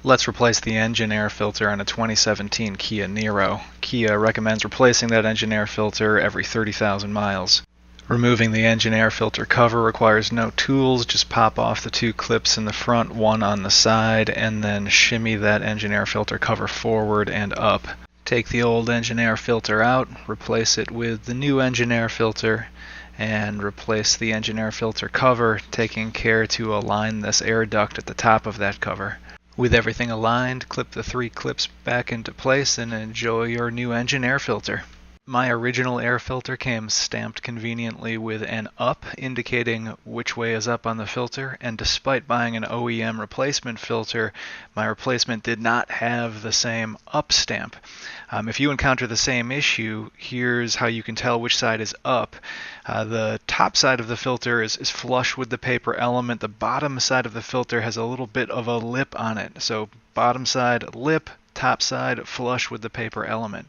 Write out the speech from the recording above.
Let's replace the engine air filter on a 2017 Kia Niro. Kia recommends replacing that engine air filter every 30,000 miles. Removing the engine air filter cover requires no tools, just pop off the two clips in the front, one on the side, and then shimmy that engine air filter cover forward and up. Take the old engine air filter out, replace it with the new engine air filter, and replace the engine air filter cover, taking care to align this air duct at the top of that cover. With everything aligned, clip the three clips back into place and enjoy your new engine air filter. My original air filter came stamped conveniently with an up indicating which way is up on the filter, and despite buying an OEM replacement filter, my replacement did not have the same up stamp. If you encounter the same issue, here's how you can tell which side is up. The top side of the filter is flush with the paper element. The bottom side of the filter has a little bit of a lip on it. So bottom side lip, top side flush with the paper element.